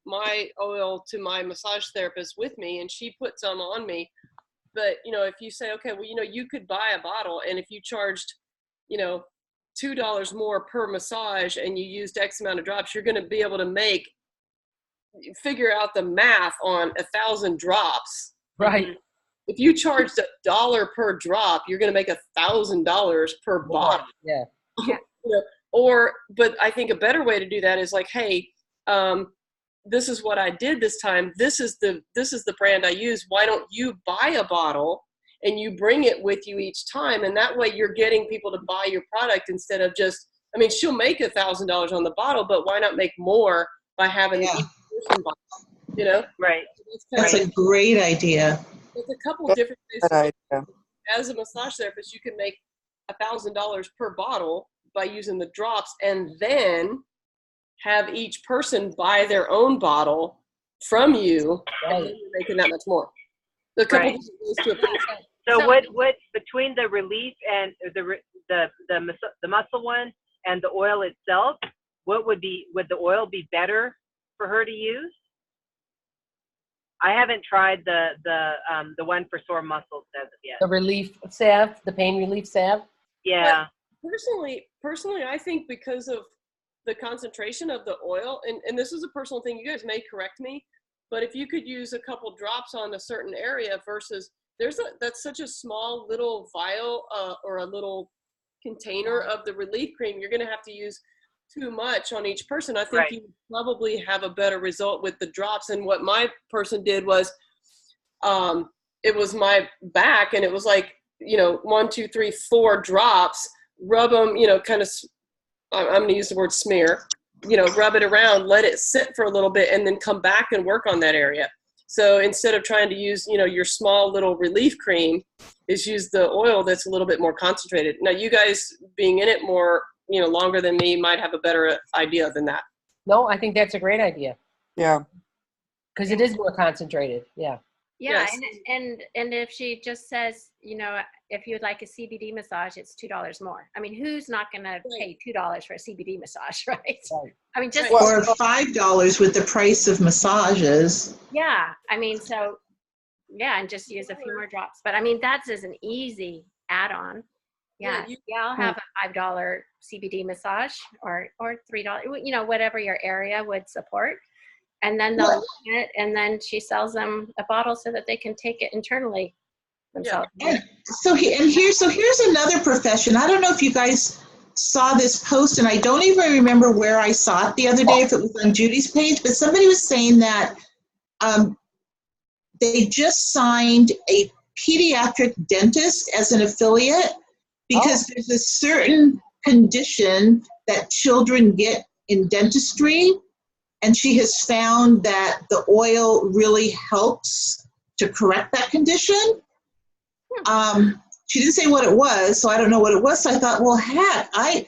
my oil to my massage therapist with me, and she put some on me. But if you say, okay, well, you could buy a bottle, and if you charged, $2 more per massage, and you used X amount of drops, you're going to be able to figure out the math on 1,000 drops. Right. If you charged $1 per drop, you're going to make $1,000 per bottle. Yeah. But I think a better way to do that is like, hey, this is what I did this time. This is the brand I use. Why don't you buy a bottle and you bring it with you each time? And that way you're getting people to buy your product instead of just, she'll make $1,000 on the bottle, but why not make more by having each person buy it, Right. That's a great idea. There's a couple of different ways. Good idea. As a massage therapist, you can make $1,000 per bottle by using the drops, and then have each person buy their own bottle from you, and then you're making that much more. A couple different ways to approach that. So what between the relief and the muscle one and the oil itself, would the oil be better for her to use? I haven't tried the one for sore muscles as of yet. The relief salve, the pain relief salve. Yeah. Personally, I think because of the concentration of the oil, and this is a personal thing, you guys may correct me, but if you could use a couple drops on a certain area versus that's such a small little vial or a little container of the relief cream, you're going to have to use too much on each person. I think you would probably have a better result with the drops. And what my person did was, it was my back, and it was like, 1, 2, 3, 4 drops, rub them, kind of, I'm going to use the word smear, rub it around, let it sit for a little bit, and then come back and work on that area. So instead of trying to use, your small little relief cream, is use the oil that's a little bit more concentrated. Now, you guys being in it more, longer than me might have a better idea than that. No, I think that's a great idea. Yeah. Because it is more concentrated. Yeah. Yeah, Yes. and if she just says, if you'd like a CBD massage, it's $2 more. Who's not going to pay $2 for a CBD massage, right? Right. Just Or $5 with the price of massages. yeah. And just use a few more drops. But that's as an easy add-on. Yeah, I'll have a $5 CBD massage or $3, whatever your area would support. And then they'll look at it, and then she sells them a bottle so that they can take it internally themselves. And here's another profession. I don't know if you guys saw this post, and I don't even remember where I saw it the other day, if it was on Judy's page, but somebody was saying that they just signed a pediatric dentist as an affiliate because there's a certain condition that children get in dentistry. And she has found that the oil really helps to correct that condition. She didn't say what it was, so I don't know what it was. So I thought, well, heck, I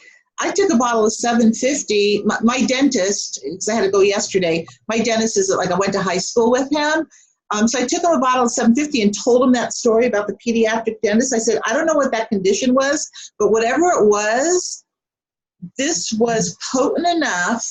took a bottle of $7.50. My dentist, because I had to go yesterday, my dentist is I went to high school with him. So I took him a bottle of $7.50 and told him that story about the pediatric dentist. I said, I don't know what that condition was, but whatever it was, this was potent enough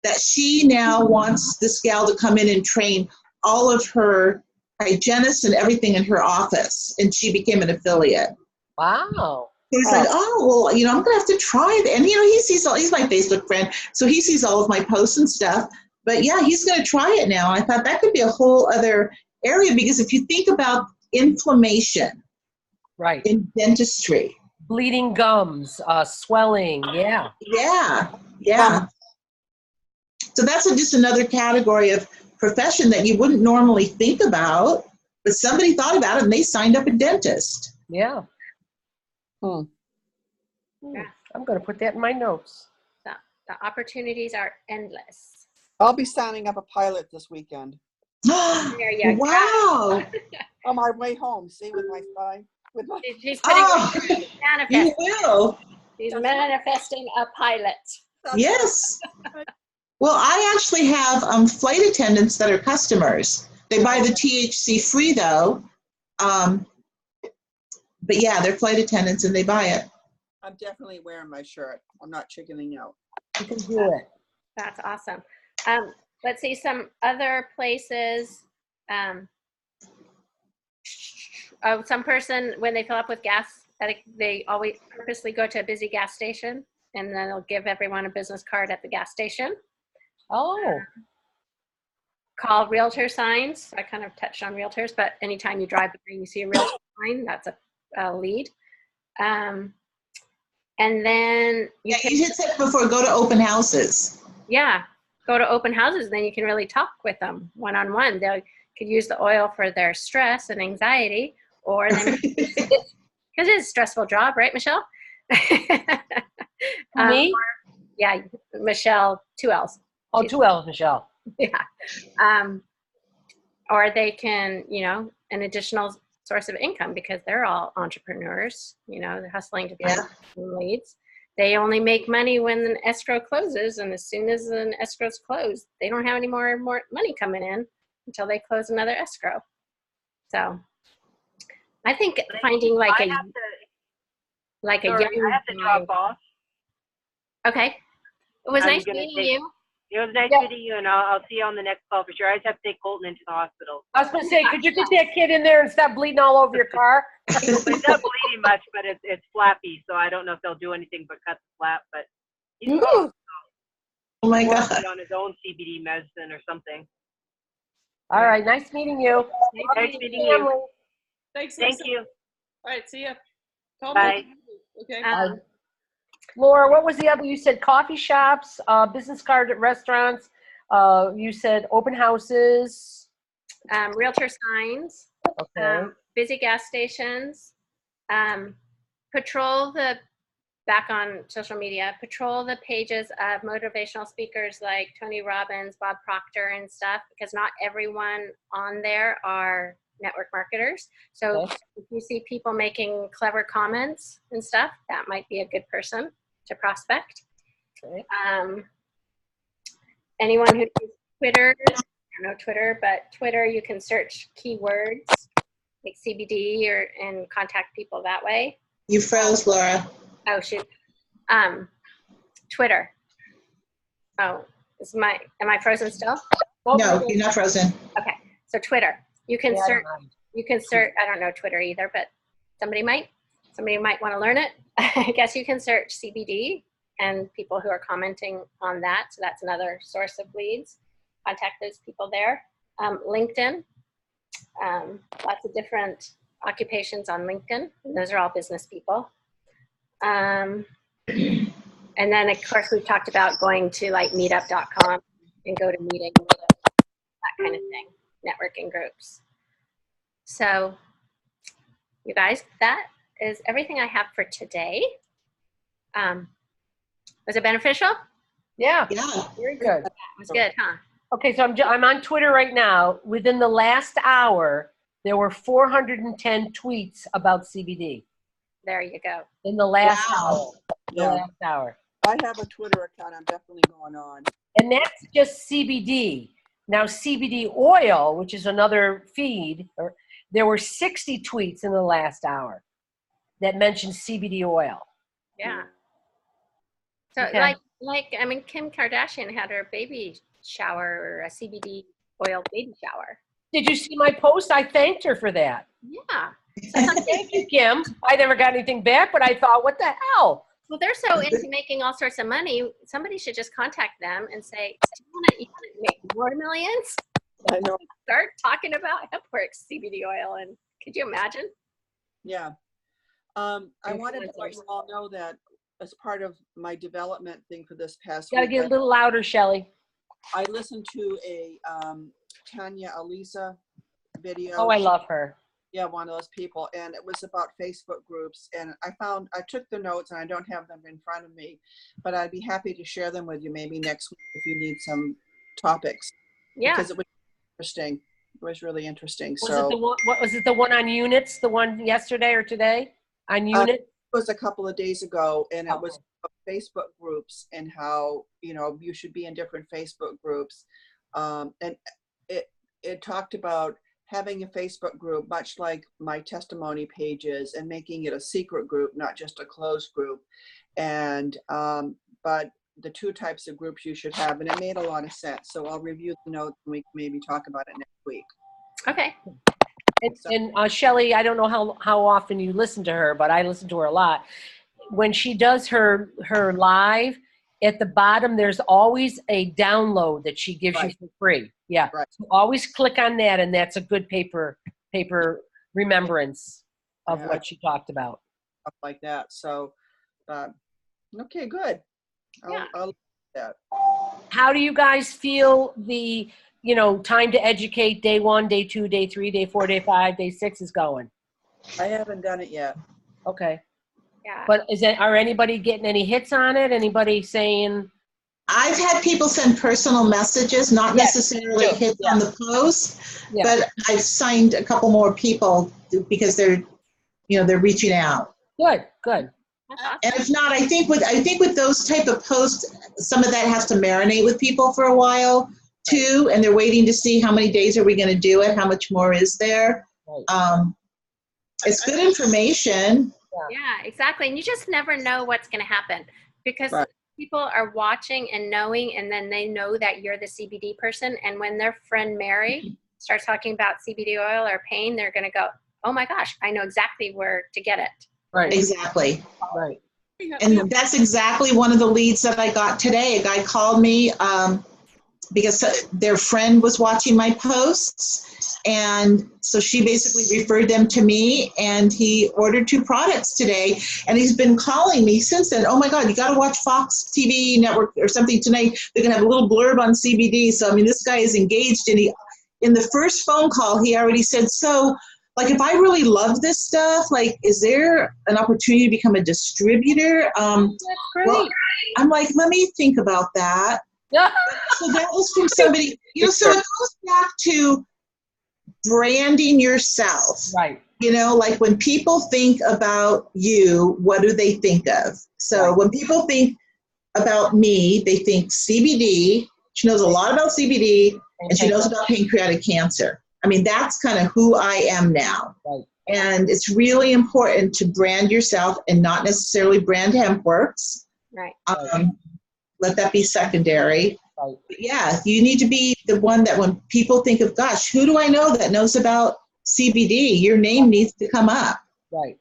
that she now wants this gal to come in and train all of her hygienists and everything in her office. And she became an affiliate. Wow. So he's like, oh, well, I'm going to have to try that. And, he sees he's my Facebook friend, so he sees all of my posts and stuff. But yeah, he's going to try it now. I thought that could be a whole other area, because if you think about inflammation Right. in dentistry. Bleeding gums, swelling. Yeah. Yeah. So that's just another category of profession that you wouldn't normally think about, but somebody thought about it and they signed up a dentist. Yeah. Yeah. I'm going to put that in my notes. The opportunities are endless. I'll be signing up a pilot this weekend There you go. Wow. on my way home. See, with my sign. She's putting You manifest. will. She's manifesting a pilot. Yes. Well, I actually have flight attendants that are customers. They buy the THC free though. But yeah, they're flight attendants and they buy it. I'm definitely wearing my shirt. I'm not chickening out. You can do it. That's awesome. Let's see some other places. Some person, when they fill up with gas, they always purposely go to a busy gas station, and then they'll give everyone a business card at the gas station. Oh. Call realtor signs. I kind of touched on realtors, but anytime you drive by and you see a realtor sign, that's a lead. And then you can, you said before, go to open houses. yeah, go to open houses. Then you can really talk with them one-on-one. They could use the oil for their stress and anxiety, or because it's a stressful job, right, Michelle? Me? Yeah, Michelle, 2 L's. Oh, 2 L's, Michelle. Yeah. Or they can, an additional source of income, because they're all entrepreneurs, they're hustling to find leads. They only make money when an escrow closes, and as soon as an escrow's closed, they don't have any more money coming in until they close another escrow. So I think finding I have to drop off. Okay. It was I'm nice gonna meeting take- you. It was nice meeting you, and I'll see you on the next call for sure. I just have to take Colton into the hospital. I was going to say, could you get that kid in there and stop bleeding all over your car? It's not bleeding much, but it's flappy, so I don't know if they'll do anything but cut the flap. But he's Oh my God. working on his own CBD medicine or something. All right. Nice meeting you. Nice meeting you. Thanks. Thank Lisa. you. All right, see ya. Call Bye. me. Okay. Laura, what was the other? You said coffee shops, business cards at restaurants. You said open houses. Realtor signs. Okay. Busy gas stations. Patrol back on social media, patrol the pages of motivational speakers like Tony Robbins, Bob Proctor and stuff, because not everyone on there are network marketers. So Okay. if you see people making clever comments and stuff, that might be a good person to prospect. Okay. Anyone who uses Twitter, I don't know Twitter, but Twitter, you can search keywords like CBD and contact people that way. You froze, Laura. Oh shoot. Twitter. Oh, am I frozen still? No, you're not frozen. Okay. So Twitter. You can Yeah, I don't search, mind. I don't know Twitter either, but somebody might want to learn it. I guess you can search CBD and people who are commenting on that. So that's another source of leads. Contact those people there. LinkedIn. Lots of different occupations on LinkedIn. And those are all business people. And then of course we've talked about going to like meetup.com and go to meetings, that kind of thing, networking groups. So you guys, that is everything I have for today. Was it beneficial? Yeah. Yeah. Very good. It was good, huh? Okay, so I'm on Twitter right now. Within the last hour, there were 410 tweets about CBD. There you go. In the last Wow. hour. The Yeah, last hour. I have a Twitter account. I'm definitely going on. And that's just CBD. Now CBD oil, which is another feed, there were 60 tweets in the last hour that mentioned CBD oil. Yeah. So Okay. like Like, I mean, Kim Kardashian had her baby shower or a CBD oil baby shower. Did you see my post? I thanked her for that. Yeah. Thank you, Kim. I never got anything back, but I thought, what the hell? Well, they're so into making all sorts of money. Somebody should just contact them and say, you want to make more millions? I know. Start talking about HempWorks CBD oil. And could you imagine? Yeah. I wanted to let Influencers. you all know that as part of my development thing for this past Gotta week, get a little louder, Shelley. I listened to a Tanya Alisa video. Oh, I love her. Yeah, one of those people, and it was about Facebook groups. And I took the notes, and I don't have them in front of me, but I'd be happy to share them with you maybe next week if you need some topics. Yeah. Because it was interesting. It was really interesting. Was So it the one, what was it, the one on units? The one yesterday or today on unit? it was a couple of days ago, and it was Okay. about Facebook groups and how, you should be in different Facebook groups. And it talked about having a Facebook group, much like my testimony pages, and making it a secret group, not just a closed group. And, but the two types of groups you should have, and it made a lot of sense. So I'll review the notes and we can maybe talk about it next week. Okay. And Shelley, I don't know how often you listen to her, but I listen to her a lot. When she does her live, at the bottom, there's always a download that she gives you Right. for free. Yeah. Right. So always click on that, and that's a good paper remembrance of Yeah. what she talked about. Stuff like that. So, okay, good. Yeah. I'll look at that. How do you guys feel the, time to educate day 1, day 2, day 3, day 4, day 5, day 6 is going? I haven't done it yet. Okay. Yeah. But are anybody getting any hits on it? Anybody saying? I've had people send personal messages, not Yes, necessarily sure, hits on the post, Yeah. but I've signed a couple more people because they're reaching out. Good. That's awesome. And if not, I think with those type of posts, some of that has to marinate with people for a while too, and they're waiting to see how many days are we going to do it, how much more is there. Right. It's good information. Yeah, exactly. And you just never know what's going to happen because Right. people are watching and knowing, and then they know that you're the CBD person. And when their friend Mary starts talking about CBD oil or pain, they're going to go, oh my gosh, I know exactly where to get it. Right. Exactly. Right. And that's exactly one of the leads that I got today. A guy called me because their friend was watching my posts. And so she basically referred them to me, and he ordered 2 products today. And he's been calling me since then. Oh my God, you got to watch Fox TV network or something tonight. They're going to have a little blurb on CBD. So, I mean, this guy is engaged. And in the first phone call, he already said, so, like, if I really love this stuff, like, is there an opportunity to become a distributor? That's great. Well, I'm like, let me think about that. Yeah. So that was from somebody, so it goes back to branding yourself. Right. Like when people think about you, what do they think of? So when people think about me, they think CBD. She knows a lot about CBD, and she knows about pancreatic cancer. I mean, that's kind of who I am now. Right. And it's really important to brand yourself and not necessarily brand HempWorks. Right. Let that be secondary. Right. But yeah, you need to be the one that when people think of, gosh, who do I know that knows about CBD? Your name needs to come up. Right.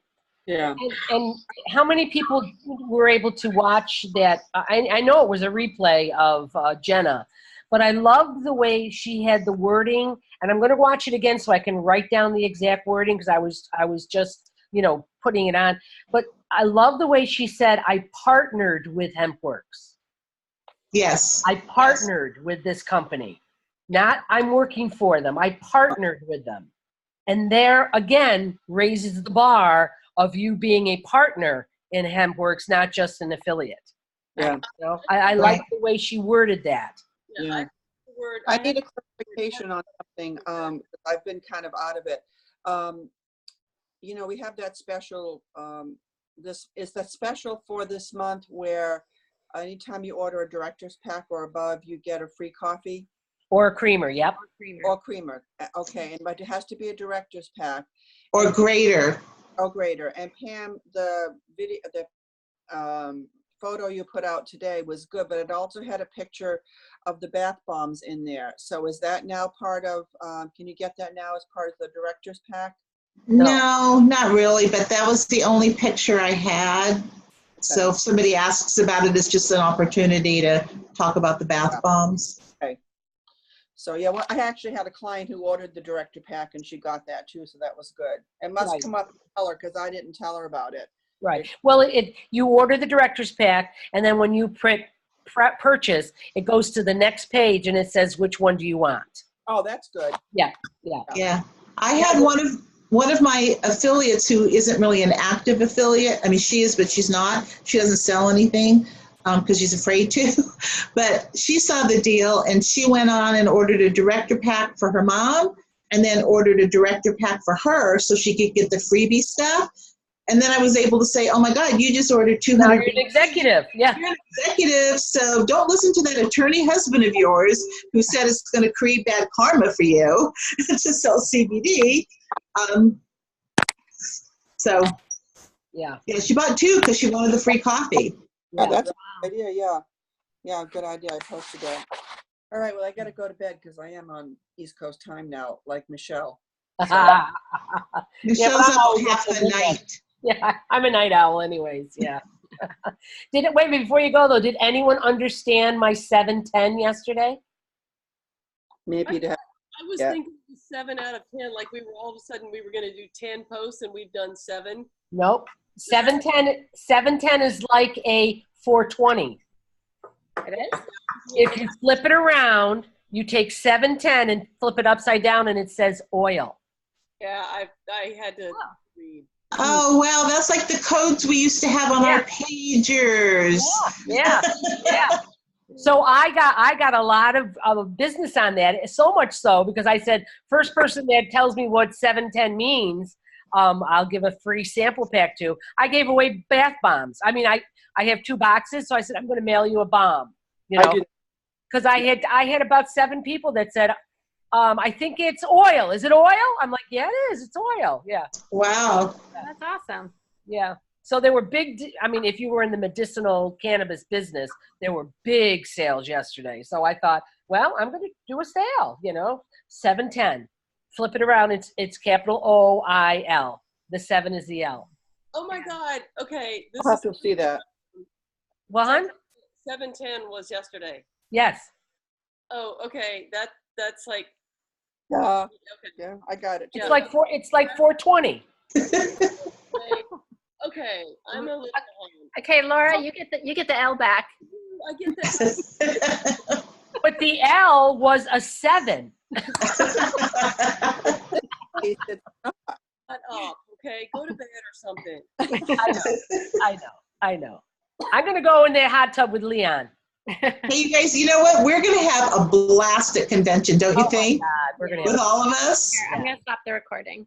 Yeah. And how many people were able to watch that? I know it was a replay of Jenna, but I loved the way she had the wording, and I'm going to watch it again so I can write down the exact wording because I was just putting it on. But I love the way she said, I partnered with HempWorks. Yes. I partnered with this company. Not I'm working for them. I partnered with them. And there, again, raises the bar of you being a partner in HempWorks, not just an affiliate. Yeah. I like the way she worded that. Yeah. I need a clarification on something. I've been kind of out of it. We have that special, this is that special for this month where anytime you order a director's pack or above, you get a free coffee. Or a creamer, yep. Or creamer. Okay, but it has to be a director's pack. Or greater. Or greater. And Pam, the photo you put out today was good, but it also had a picture of the bath bombs in there. So is that now part of, can you get that now as part of the director's pack? No, not really, but that was the only picture I had. So if somebody asks about it, it's just an opportunity to talk about the bath bombs. So yeah, well, I actually had a client who ordered the director pack and she got that too, so that was good. It must Right. come up and tell her because I didn't tell her about it. Right. Well, you order the director's pack, and then when you purchase, it goes to the next page and it says which one do you want. Oh, that's good. Yeah. Yeah, I had one of my affiliates who isn't really an active affiliate. I mean, she is, but she's not. She doesn't sell anything because she's afraid to. But she saw the deal and she went on and ordered a director pack for her mom, and then ordered a director pack for her so she could get the freebie stuff. And then I was able to say, oh my God, you just ordered 200. Now you're an executive. Yeah. You're an executive, so don't listen to that attorney husband of yours who said it's going to create bad karma for you to sell CBD. So Yeah. she bought 2 because she wanted the free coffee. Oh, that's a good idea, yeah. Yeah, good idea. I posted that. All right, well, I got to go to bed because I am on East Coast time now, like Michelle. Michelle's I'm up always half up the till midnight. night. Yeah, I'm a night owl anyways, yeah. Wait, before you go though, did anyone understand my 7-10 yesterday? Maybe to have, I was Yeah. thinking 7 out of 10, like we were all of a sudden we were going to do 10 posts and we've done 7. Nope. 7-10 is like a 420. It is? If you flip it around, you take 7-10 and flip it upside down and it says oil. Yeah, I had to read. Oh, well, that's like the codes we used to have on our pagers. Yeah. So I got a lot of business on that, so much so because I said, first person that tells me what 7-10 means, I'll give a free sample pack to. I gave away bath bombs. I mean, I have 2 boxes, so I said, I'm going to mail you a bomb, you know, because I had about 7 people that said, I think it's oil. Is it oil? I'm like, yeah, it is. It's oil. Yeah. Wow. That's awesome. Yeah. So there were big, I mean, if you were in the medicinal cannabis business, there were big sales yesterday. So I thought, well, I'm going to do a sale, 7-10. Flip it around. It's capital OIL. The 7 is the L. Oh my God. Okay. I'll have to see that. Well, hon? 7-10 was yesterday. Yes. Oh, okay. That's like, Yeah, okay. yeah, I got it. It's like 420. Okay. I'm a little behind. Okay, Laura, you get the L back. I get that. But the L was a 7. He said, Shut up. Okay. Go to bed or something. I know. I'm going to go in the hot tub with Leon. Hey, you guys, you know what? We're going to have a blast at convention, don't you think? God, we're going to With all of us? I'm going to stop the recording.